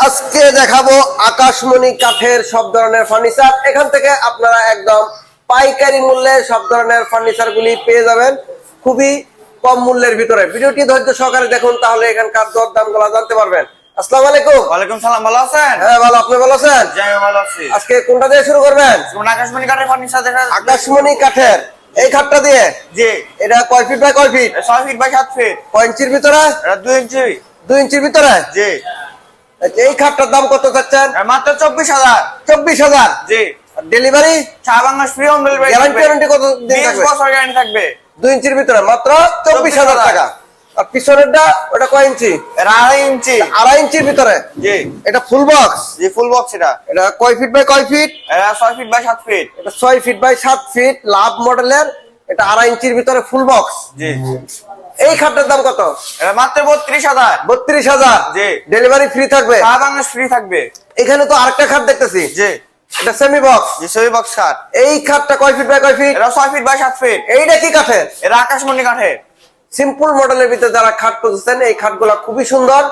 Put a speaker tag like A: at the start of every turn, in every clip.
A: আজকে দেখাবো আকাশমণি কাঠের সব ধরনের ফার্নিচার। এখান থেকে আপনারা একদম পাইকারি মূল্যে সব ধরনের ফার্নিচার গুলি পেয়ে যাবেন খুবই কম মূল্যের ভিতরে। ভিডিওটি ধৈর্য সহকারে দেখুন, তাহলে এখানকার দর দাম গুলা জানতে পারবেন। আসসালামু আলাইকুম।
B: ওয়ালাইকুম সালাম। ভালো আছেন?
A: হ্যাঁ ভালো, আপনি ভালো আছেন?
B: জি আমি ভালো আছি।
A: আজকে কোনটা দিয়ে শুরু করবেন?
B: আকাশমণি কাঠের ফার্নিচার দেখা।
A: আকাশমণি কাঠের এই খাটটা দিয়ে?
B: জি।
A: এটা কয় ফিট বাই কয় ফিট?
B: 6 feet by 7 feet.
A: কয় ইঞ্চির ভিতরে?
B: এটা 2 ইঞ্চি।
A: 2 ইঞ্চির ভিতরে?
B: জি।
A: এই খাটটার দাম কত চাচ্ছেন?
B: মাত্র 24,000।
A: 24,000?
B: জি।
A: ডেলিভারি
B: সারা Bangladesh free home delivery.
A: Guarantee কত দিন
B: 20
A: থাকবে?
B: বছর গ্যারান্টি থাকবে।
A: 2 ইঞ্চির ভিতরে মাত্র 24,000 টাকা। আর পিছনেরটা ওটা কয় ইঞ্চি?
B: এটা 2.5 ইঞ্চি।
A: 2.5 ইঞ্চির ভিতরে?
B: জি।
A: এটা ফুল বক্স?
B: জি ফুল বক্স।
A: এটা কয় ফিট বাই কয় ফিট?
B: এটা 6 ফিট বাই 7 ফিট।
A: এটা 6 ফিট বাই 7 ফিট লাভ মডেলের। এটা 2.5 ইঞ্চির ভিতরে ফুল বক্স।
B: জি।
A: এই খাটটার দাম কত?
B: এটা মাত্র 32,000।
A: 32,000?
B: জি।
A: ডেলিভারি ফ্রি থাকবে?
B: সারা বাংলাদেশ ফ্রি থাকবে।
A: এখানে তো আরেকটা খাট দেখতেছি।
B: জি।
A: এটা সেমি বক্স?
B: জি সেমি বক্স কাঠ।
A: এই খাটটা কয় ফিট বাই কয় ফিট?
B: এটা 6 ফিট বাই 7 ফিট।
A: এইটা কি কাঠের?
B: এটা আকাশমণি কাঠের।
A: সিম্পল মডেলের ভিতরে যারা খাট খুঁজছেন, এই খাটগুলা খুবই সুন্দর।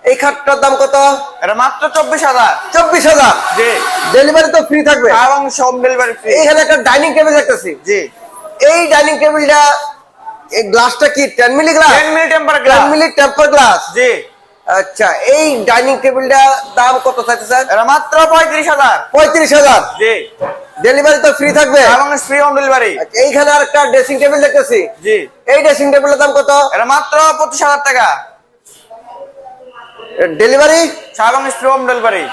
A: এই খাটটার দাম কত?
B: এটা মাত্র 24,000।
A: 24,000?
B: জি।
A: ডেলিভারি তো ফ্রি থাকবে?
B: সারা বাংলাদেশ হোম ডেলিভারি ফ্রি।
A: এইখানে একটা ডাইনিং টেবিল দেখতেছি।
B: জি।
A: এই ডাইনিং টেবিলটা, এই গ্লাসটা কি 10 milli glass?
B: 10 milli temper glass.
A: 10 milli temper glass?
B: জি।
A: আচ্ছা, এই ডাইনিং টেবিলটা দাম কত চাইতেছেন?
B: এটা মাত্র 35,000।
A: 35,000?
B: জি।
A: ডেলিভারি তো ফ্রি থাকবে?
B: সারা বাংলাদেশ ফ্রি হোম ডেলিভারি।
A: আচ্ছা, এইখানে আরেকটা ড্রেসিং টেবিল দেখতেছি।
B: জি।
A: এই ড্রেসিং টেবিলের দাম কত?
B: এটা মাত্র 25,000 টাকা।
A: ডেলিভারি?
B: সারা বাংলাদেশ ফ্রি হোম ডেলিভারি।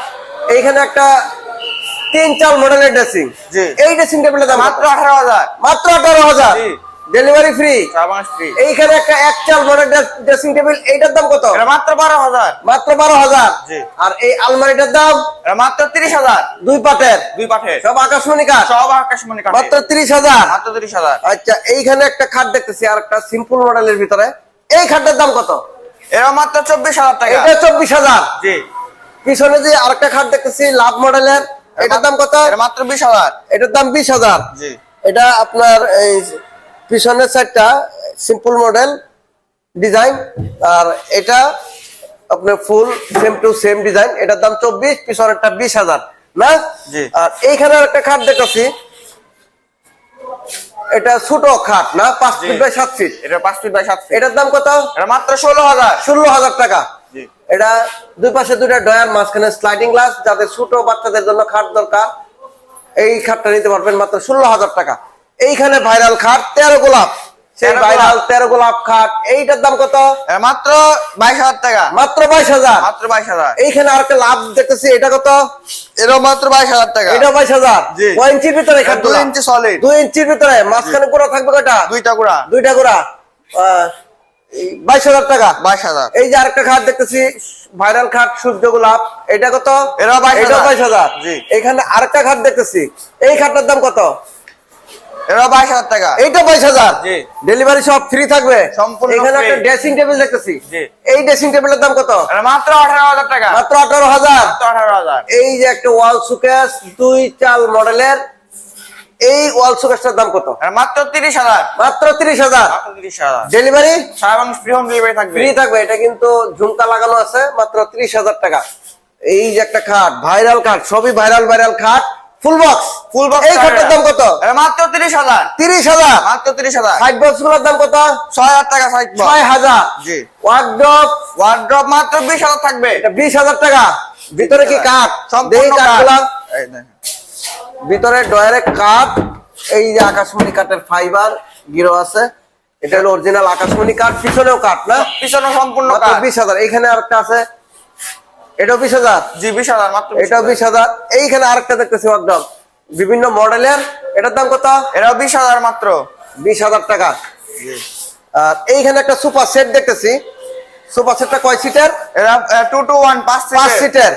A: এইখানে একটা 3-4 মডেলের ড্রেসিং।
B: জি।
A: এই ড্রেসিং টেবিলের দাম
B: মাত্র 18,000।
A: মাত্র 18,000?
B: জি।
A: Delivery free?
B: সারা বাংলাদেশ ফ্রি।
A: এইখানে একটা 1-4 মডেল ড্রেসিং টেবিল, এইটার দাম কত?
B: এটা মাত্র 12,000।
A: মাত্র 12,000?
B: জি।
A: আর এই আলমারিটার দাম?
B: এটা মাত্র 30,000।
A: দুই পাটের?
B: দুই পাঠের।
A: সব আকাশমণি কাঠ?
B: সব আকাশমণি কাঠ।
A: মাত্র 30,000?
B: মাত্র 30,000।
A: আচ্ছা, এইখানে একটা খাট দেখতেছি আর একটা সিম্পল মডেলের ভিতরে। এই খাটটার দাম কত?
B: এটা মাত্র 24,000 টাকা।
A: এটা 24,000?
B: জি।
A: পিছনে যে আরেকটা খাট দেখতেছি লাভ মডেলের, এটার দাম কত?
B: এটা মাত্র 20,000।
A: এটার দাম 20,000?
B: জি।
A: এটা আপনার এই পিছনের সাইডটা সিম্পল মডেল ডিজাইন, আর এটা আপনার ফুল সেম টু সেম ডিজাইন। এটার দাম 24, পিছনেরটা 20,000 না?
B: জি।
A: আর এইখানে একটা খাট দেখতেছি, এটা ছোট খাট না? 5 ফিট বাই 7 ফিট?
B: এটা 5 ফিট বাই 7 ফিট।
A: এটার দাম কত?
B: এটা মাত্র 16,000।
A: 16,000 টাকা?
B: জি।
A: এটা দুই পাশে দুইটা ডয়ার, মাঝখানে স্লাইডিং গ্লাস। যাদের ছোট বাচ্চাদের জন্য খাট দরকার, এই খাটটা নিতে পারবেন মাত্র 16,000 টাকা। এইখানে ভাইরাল খাট 13 গোলাপ, সেই
B: 13
A: ভাইরাল 13 গোলাপ খাট, এইটার দাম কত?
B: এটা মাত্র 22,000 টাকা।
A: মাত্র 22,000?
B: মাত্র 22,000।
A: এইখানে আরেকটা লাভ দেখতেছি, এটা কত?
B: এটা মাত্র 22,000 টাকা।
A: এটা 22,000?
B: জি।
A: কয় ইঞ্চির ভিতরে
B: এটা
A: খাটগুলা?
B: 2 ইঞ্চি সলিড।
A: 2 ইঞ্চির ভিতরে? মাঝখানে গোড়া থাকবে কয়টা?
B: দুইটা গুড়া।
A: দুইটা গোড়া। 22,000 টাকা?
B: 22,000।
A: এই যে আরেকটা খাট দেখতেছি ভাইরাল খাট সূর্য গোলাপ, এটা কত?
B: এটাও 22,000।
A: এটাও 22,000?
B: জি।
A: এখানে আরেকটা খাট দেখতেছি, এই খাটটার দাম কত?
B: এটা 22,000 টাকা।
A: এইটা 22,000?
B: জি।
A: ডেলিভারি সব ফ্রি থাকবে?
B: সম্পূর্ণ
A: এখানে
B: free।
A: একটা ড্রেসিং টেবিল দেখতেছি,
B: জি।
A: এই ড্রেসিং টেবিলের দাম কত?
B: এটা মাত্র 18,000 টাকা।
A: মাত্র 18,000?
B: মাত্র 18,000।
A: এই যে একটা ওয়াল সুকেস 2-4 মডেলের, এই ওয়াল সুকেসটার দাম কত?
B: এটা মাত্র 30,000।
A: মাত্র 30,000?
B: মাত্র 30,000।
A: ডেলিভারি
B: সারা বাংলাদেশ ফ্রি হোম ডেলিভারি থাকবে।
A: ফ্রি থাকবে। এটা কিন্তু ঝুমকা লাগানো আছে, মাত্র 30,000 টাকা। এই যে একটা খাট ভাইরাল খাট, সবই ভাইরাল ভাইরাল খাট, ফুল বক্স।
B: Full box.
A: এই খাটটার দাম কত?
B: এটা মাত্র 30,000।
A: 30,000?
B: মাত্র 30,000।
A: সাইড বক্স গুলোর দাম কত?
B: 6,000 টাকা সাইড বক্স।
A: 6,000?
B: জি।
A: ওয়ার্ড্রপ?
B: ওয়ার্ড্রপ মাত্র 20,000 থাকবে।
A: এটা 20,000 টাকা। ভিতরে কি কাঠ?
B: সম্পূর্ণ
A: দেখি
B: কাঠ।
A: কাঠগুলা।
B: এই দেখেন।
A: ভিতরে ডয়ারে কাঠ, এই যে আকাশমণি কাঠের ফাইবার গিরো আছে, এটা হলো অরিজিনাল আকাশমণি কাঠ। পিছনেও কাঠ না?
B: পিছনে সম্পূর্ণ
A: মাত্র
B: কাঠ।
A: 20,000। এখানে আরেকটা আছে, এটাও 20,000?
B: জি 20,000 মাত্র।
A: এটাও 20,000। এইখানে আরেকটা দেখতেছি একদম বিভিন্ন মডেলের, এটার দাম কত?
B: এটাও 20,000 মাত্র।
A: 20,000 টাকা।
B: জি।
A: আর এইখানে একটা সোফা সেট দেখতেছি, সোফা সেটটা কয় সিটের?
B: এটা 2 to 1 5
A: 5
B: সিটের।
A: সিটের।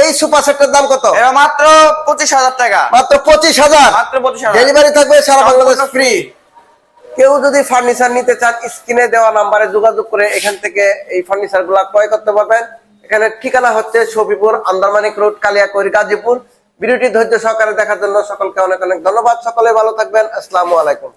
A: এই সোফা সেটটার দাম কত?
B: এটা মাত্র 25,000 টাকা।
A: মাত্র 25,000?
B: মাত্র 25,000।
A: ডেলিভারি থাকবে সারা বাংলাদেশ
B: সম্পূর্ণ
A: ফ্রি। কেউ যদি ফার্নিচার নিতে চান, স্ক্রিনে দেওয়া নাম্বারে যোগাযোগ করে এখান থেকে এই ফার্নিচার গুলা ক্রয় করতে পারবেন। এখানে ঠিকানা হচ্ছে শফিপুর, আন্দারমানিক রোড, কালিয়াকৈর, গাজীপুর। ভিডিওটি ধৈর্য সহকারে দেখার জন্য সকলকে অনেক অনেক ধন্যবাদ। সকলে ভালো থাকবেন। আসসালামু আলাইকুম।